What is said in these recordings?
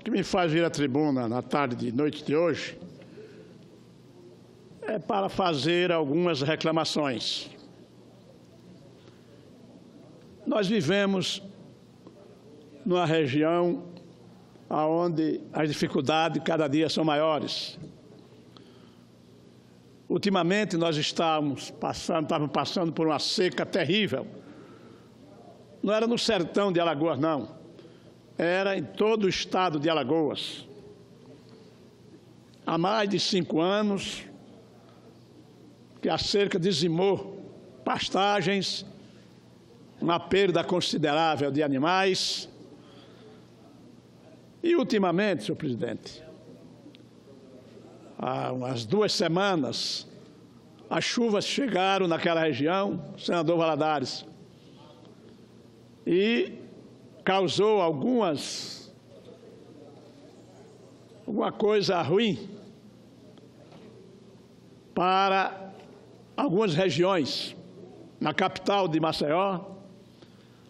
que me faz vir à tribuna na tarde de noite de hoje é para fazer algumas reclamações. Nós vivemos numa região onde as dificuldades cada dia são maiores. Ultimamente, nós estávamos passando por uma seca terrível. Não era no sertão de Alagoas, não. Era em todo o estado de Alagoas. Há mais de 5 anos que a seca dizimou pastagens, uma perda considerável de animais. E, ultimamente, senhor presidente, há umas 2 semanas, as chuvas chegaram naquela região, senador Valadares, e causou alguma coisa ruim para algumas regiões, na capital de Maceió,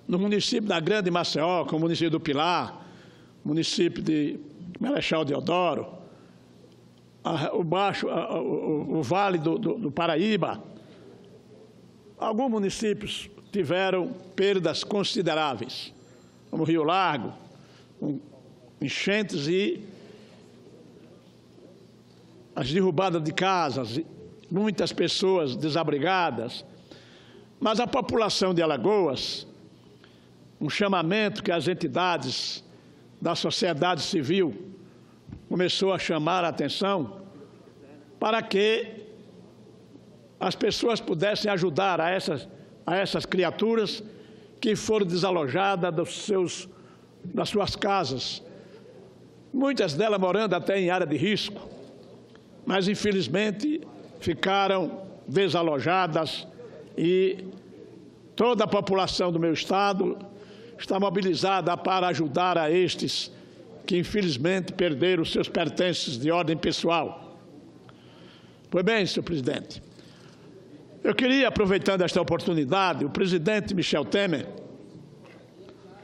no município da Grande Maceió, como o município do Pilar, município de Marechal Deodoro, o Vale do Paraíba. Alguns municípios tiveram perdas consideráveis, como Rio Largo, com enchentes e as derrubadas de casas, muitas pessoas desabrigadas. Mas a população de Alagoas, um chamamento que as entidades da sociedade civil começou a chamar a atenção para que as pessoas pudessem ajudar a essas criaturas que foram desalojadas das suas casas, muitas delas morando até em área de risco, mas infelizmente ficaram desalojadas e toda a população do meu estado está mobilizada para ajudar a estes que, infelizmente, perderam os seus pertences de ordem pessoal. Pois bem, senhor presidente, eu queria, aproveitando esta oportunidade, o presidente Michel Temer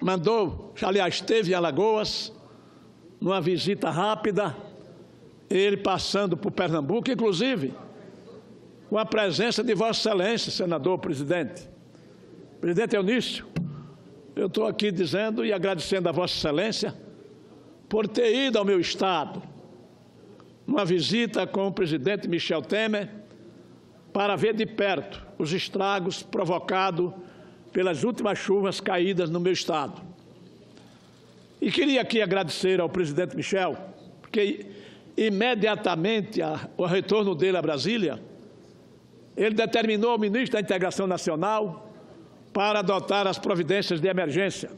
mandou, aliás, esteve em Alagoas, numa visita rápida, ele passando por Pernambuco, inclusive, com a presença de Vossa Excelência, senador presidente. Presidente Eunício, eu estou aqui dizendo e agradecendo a Vossa Excelência por ter ido ao meu estado, numa visita com o presidente Michel Temer, para ver de perto os estragos provocados pelas últimas chuvas caídas no meu estado. E queria aqui agradecer ao presidente Michel, porque imediatamente ao retorno dele a Brasília, ele determinou ao ministro da Integração Nacional para adotar as providências de emergência.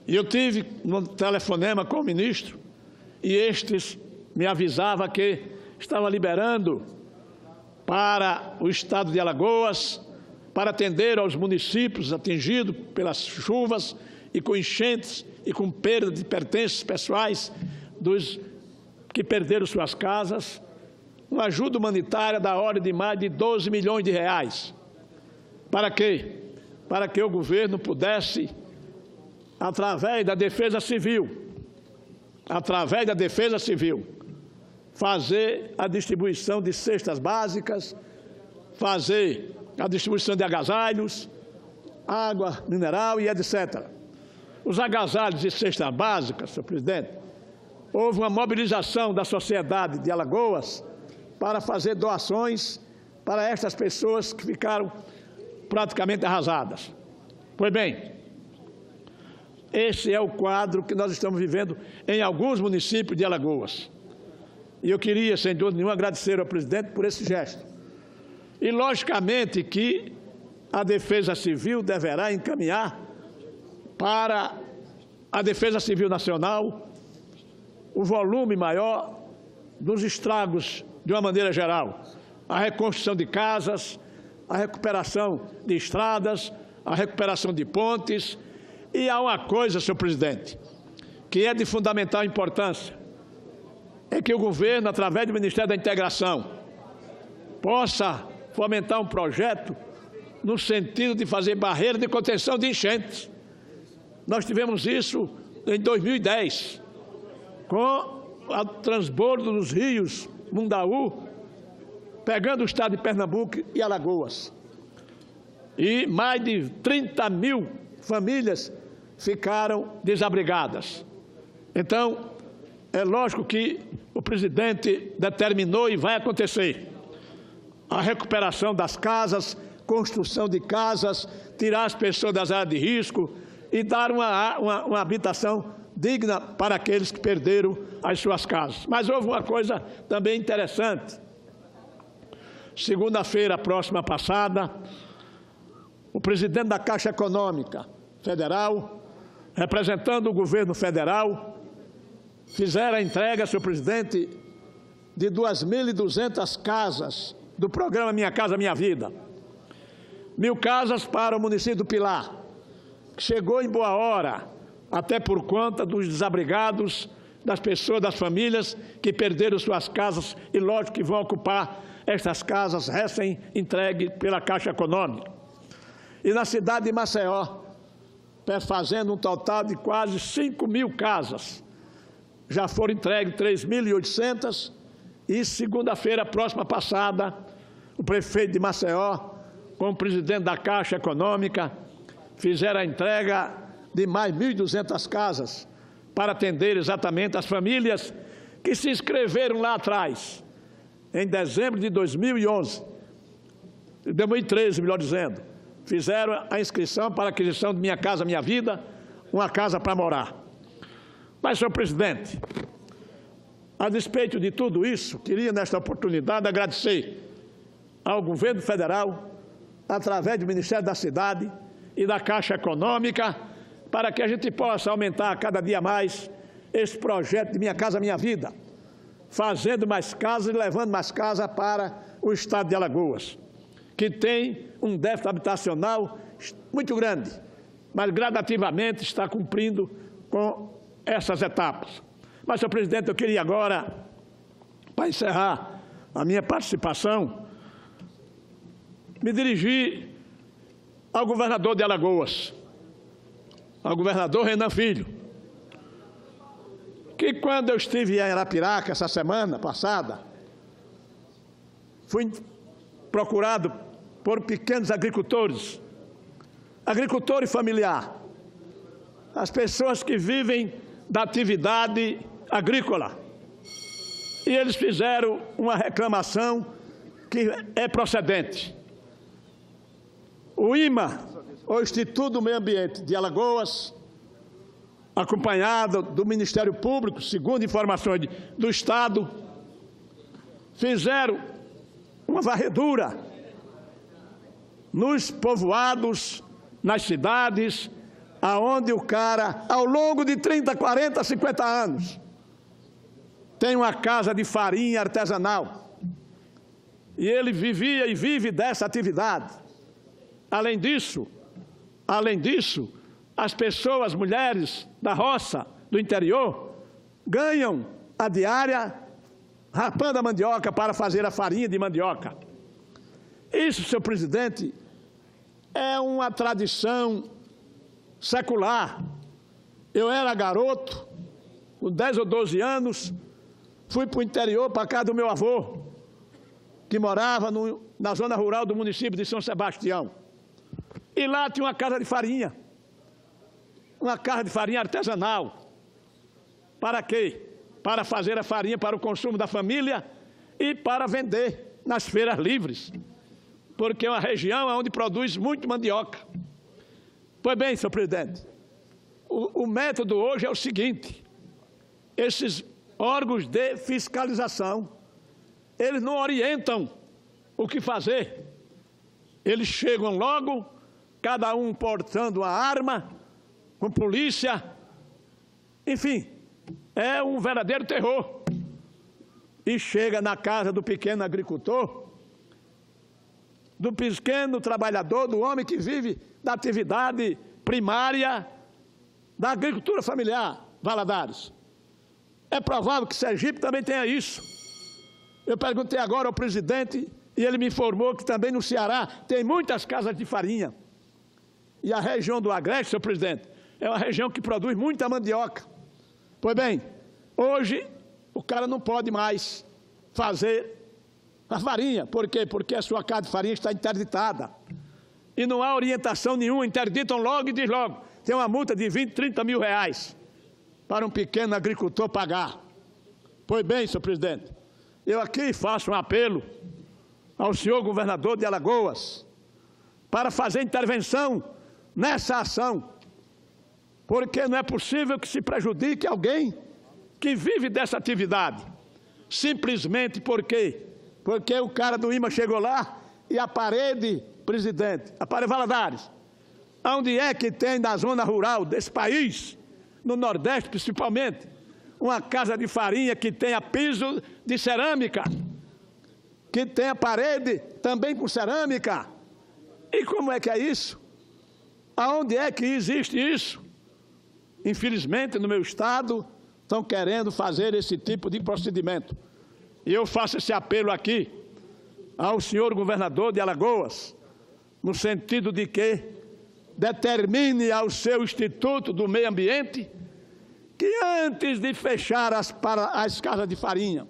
E eu tive um telefonema com o ministro e este me avisava que estava liberando para o estado de Alagoas para atender aos municípios atingidos pelas chuvas e com enchentes e com perda de pertences pessoais dos que perderam suas casas, uma ajuda humanitária da ordem de mais de 12 milhões de reais. Para quê? Para que o governo pudesse, através da Defesa Civil, fazer a distribuição de cestas básicas, fazer a distribuição de agasalhos, água mineral e etc. Os agasalhos e cestas básicas, senhor presidente, houve uma mobilização da sociedade de Alagoas para fazer doações para estas pessoas que ficaram praticamente arrasadas. Pois bem, esse é o quadro que nós estamos vivendo em alguns municípios de Alagoas. E eu queria, sem dúvida nenhuma, agradecer ao presidente por esse gesto. E, logicamente, que a Defesa Civil deverá encaminhar para a Defesa Civil Nacional o volume maior dos estragos de uma maneira geral. A reconstrução de casas, a recuperação de estradas, a recuperação de pontes. E há uma coisa, senhor presidente, que é de fundamental importância, é que o governo, através do Ministério da Integração, possa fomentar um projeto no sentido de fazer barreira de contenção de enchentes. Nós tivemos isso em 2010, com o transbordo dos rios Mundaú, pegando o estado de Pernambuco e Alagoas. E mais de 30 mil famílias ficaram desabrigadas. Então, é lógico que o presidente determinou e vai acontecer a recuperação das casas, construção de casas, tirar as pessoas das áreas de risco e dar uma habitação digna para aqueles que perderam as suas casas. Mas houve uma coisa também interessante. Segunda-feira próxima passada, o presidente da Caixa Econômica Federal, representando o governo federal, fizeram a entrega, senhor presidente, de 2.200 casas do programa Minha Casa Minha Vida. 1.000 casas para o município do Pilar, que chegou em boa hora, até por conta dos desabrigados, das pessoas, das famílias que perderam suas casas e, lógico, que vão ocupar estas casas recém-entregues pela Caixa Econômica. E na cidade de Maceió, fazendo um total de quase 5.000 casas. Já foram entregues 3.800 e, segunda-feira próxima passada, o prefeito de Maceió, com o presidente da Caixa Econômica, fizeram a entrega de mais 1.200 casas para atender exatamente as famílias que se inscreveram lá atrás, em dezembro de 2011, 2013, melhor dizendo, fizeram a inscrição para a aquisição de Minha Casa Minha Vida, uma casa para morar. Mas, senhor presidente, a despeito de tudo isso, queria nesta oportunidade agradecer ao governo federal, através do Ministério da Cidade e da Caixa Econômica, para que a gente possa aumentar cada dia mais esse projeto de Minha Casa Minha Vida, fazendo mais casas e levando mais casas para o estado de Alagoas, que tem um déficit habitacional muito grande, mas gradativamente está cumprindo com essas etapas. Mas, senhor presidente, eu queria agora, para encerrar a minha participação, me dirigir ao governador de Alagoas, ao governador Renan Filho, que quando eu estive em Arapiraca, essa semana passada, fui procurado por pequenos agricultores, agricultor familiar, as pessoas que vivem da atividade agrícola. E eles fizeram uma reclamação que é procedente. O IMA, o Instituto do Meio Ambiente de Alagoas, acompanhado do Ministério Público, segundo informações do Estado, fizeram uma varredura nos povoados, nas cidades, aonde o cara, ao longo de 30, 40, 50 anos, tem uma casa de farinha artesanal. E ele vivia e vive dessa atividade. Além disso, as pessoas, mulheres da roça, do interior, ganham a diária rapando a mandioca para fazer a farinha de mandioca. Isso, senhor presidente, é uma tradição secular. Eu era garoto, com 10 ou 12 anos, fui para o interior, para a casa do meu avô, que morava na zona rural do município de São Sebastião. E lá tinha uma casa de farinha artesanal. Para quê? Para fazer a farinha para o consumo da família e para vender nas feiras livres, porque é uma região onde produz muito mandioca. Pois bem, senhor presidente, o método hoje é o seguinte: esses órgãos de fiscalização, eles não orientam o que fazer. Eles chegam logo, cada um portando uma arma, com polícia, enfim, é um verdadeiro terror. E chega na casa do pequeno agricultor, do pequeno trabalhador, do homem que vive da atividade primária da agricultura familiar, Valadares. É provável que Sergipe também tenha isso. Eu perguntei agora ao presidente e ele me informou que também no Ceará tem muitas casas de farinha. E a região do Agreste, senhor presidente, é uma região que produz muita mandioca. Pois bem, hoje o cara não pode mais fazer a farinha. Por quê? Porque a sua casa de farinha está interditada. E não há orientação nenhuma, interditam logo e diz logo. Tem uma multa de 20, 30 mil reais para um pequeno agricultor pagar. Pois bem, senhor presidente, eu aqui faço um apelo ao senhor governador de Alagoas para fazer intervenção nessa ação, porque não é possível que se prejudique alguém que vive dessa atividade, simplesmente porque o cara do IMA chegou lá e a parede, presidente, a parede Valadares, onde é que tem na zona rural desse país, no Nordeste principalmente, uma casa de farinha que tenha piso de cerâmica, que tenha parede também com cerâmica? E como é que é isso? Aonde é que existe isso? Infelizmente, no meu estado, estão querendo fazer esse tipo de procedimento. E eu faço esse apelo aqui ao senhor governador de Alagoas, no sentido de que determine ao seu Instituto do Meio Ambiente que antes de fechar as casas de farinha,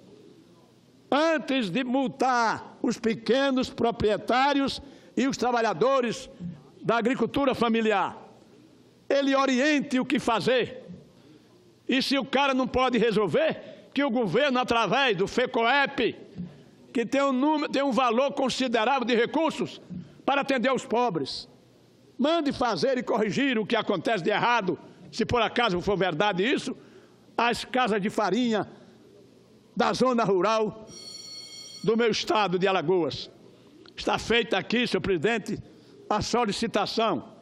antes de multar os pequenos proprietários e os trabalhadores da agricultura familiar, ele oriente o que fazer. E se o cara não pode resolver, que o governo, através do FECOEP, que tem um valor considerável de recursos para atender os pobres, mande fazer e corrigir o que acontece de errado, se por acaso for verdade isso, as casas de farinha da zona rural do meu estado de Alagoas. Está feita aqui, senhor presidente, a solicitação.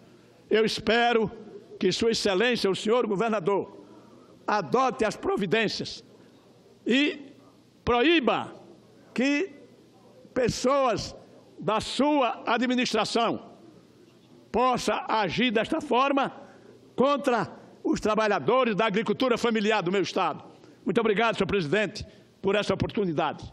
Eu espero que Sua Excelência, o senhor governador, adote as providências e proíba que pessoas da sua administração possam agir desta forma contra os trabalhadores da agricultura familiar do meu estado. Muito obrigado, senhor presidente, por essa oportunidade.